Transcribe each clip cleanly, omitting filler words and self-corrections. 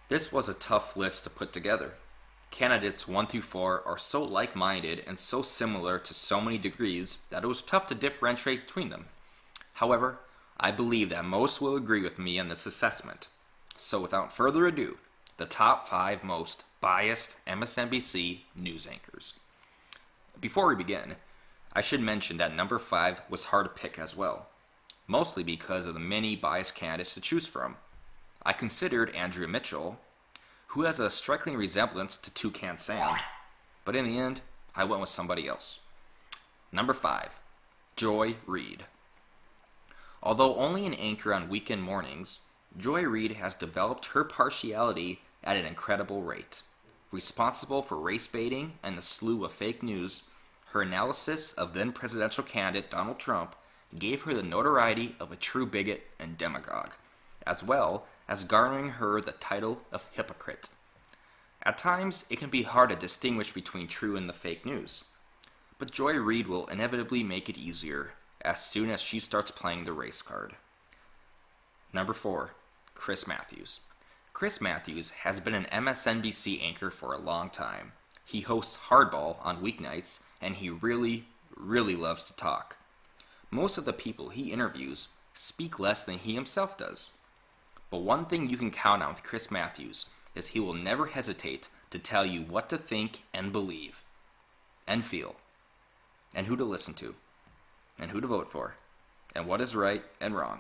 This was a tough list to put together. Candidates 1 through 4 are so like-minded and so similar to so many degrees that it was tough to differentiate between them. However, I believe that most will agree with me on this assessment. So without further ado, the top 5 most biased MSNBC news anchors. Before we begin, I should mention that number 5 was hard to pick as well, mostly because of the many biased candidates to choose from. I considered Andrea Mitchell, who has a striking resemblance to Toucan Sam, but in the end, I went with somebody else. Number 5, Joy Reid. Although only an anchor on weekend mornings, Joy Reid has developed her partiality at an incredible rate. Responsible for race baiting and a slew of fake news, her analysis of then presidential candidate Donald Trump gave her the notoriety of a true bigot and demagogue, as well as garnering her the title of hypocrite. At times, it can be hard to distinguish between true and the fake news, but Joy Reid will inevitably make it easier as soon as she starts playing the race card. Number 4, Chris Matthews. Chris Matthews has been an MSNBC anchor for a long time. He hosts Hardball on weeknights, and he really loves to talk. Most of the people he interviews speak less than he himself does. But one thing you can count on with Chris Matthews is he will never hesitate to tell you what to think and believe, and feel, and who to listen to, and who to vote for, and what is right and wrong.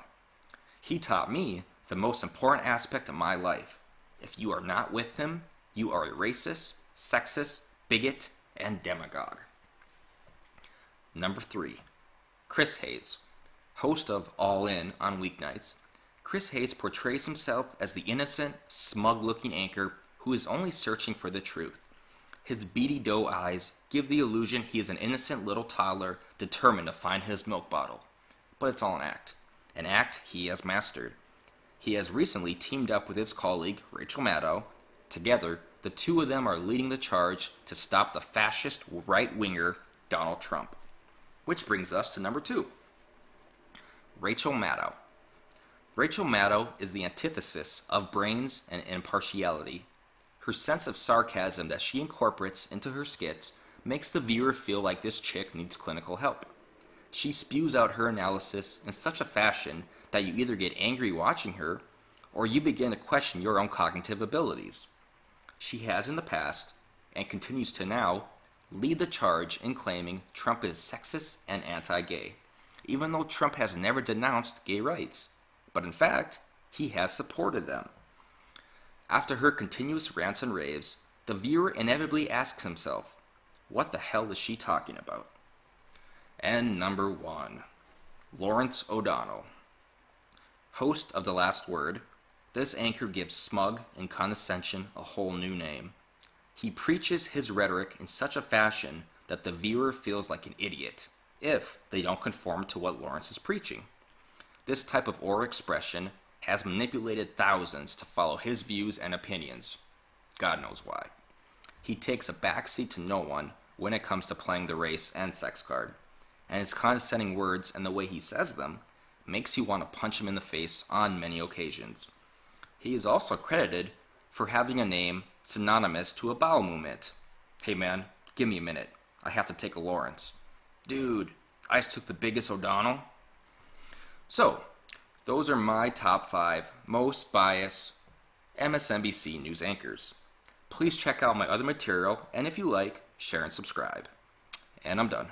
He taught me the most important aspect of my life. If you are not with him, you are a racist, sexist, bigot, and demagogue. Number 3, Chris Hayes. Host of All In on weeknights, Chris Hayes portrays himself as the innocent, smug-looking anchor who is only searching for the truth. His beady doe eyes give the illusion he is an innocent little toddler determined to find his milk bottle. But it's all an act he has mastered. He has recently teamed up with his colleague, Rachel Maddow. Together, the two of them are leading the charge to stop the fascist right-winger Donald Trump. Which brings us to number 2, Rachel Maddow. Rachel Maddow is the antithesis of brains and impartiality. Her sense of sarcasm that she incorporates into her skits makes the viewer feel like this chick needs clinical help. She spews out her analysis in such a fashion that you either get angry watching her, or you begin to question your own cognitive abilities. She has in the past, and continues to now, lead the charge in claiming Trump is sexist and anti-gay, even though Trump has never denounced gay rights. But in fact, he has supported them. After her continuous rants and raves, the viewer inevitably asks himself, what the hell is she talking about? And number 1, Lawrence O'Donnell. Host of The Last Word, this anchor gives smug and condescension a whole new name. He preaches his rhetoric in such a fashion that the viewer feels like an idiot if they don't conform to what Lawrence is preaching. This type of oral expression has manipulated thousands to follow his views and opinions. God knows why. He takes a backseat to no one when it comes to playing the race and sex card, and his condescending words and the way he says them makes you want to punch him in the face on many occasions. He is also credited for having a name synonymous to a bowel movement. Hey man, give me a minute. I have to take a Lawrence. Dude, I just took the biggest O'Donnell. So, those are my top 5 most biased MSNBC news anchors. Please check out my other material, and if you like, share and subscribe. And I'm done.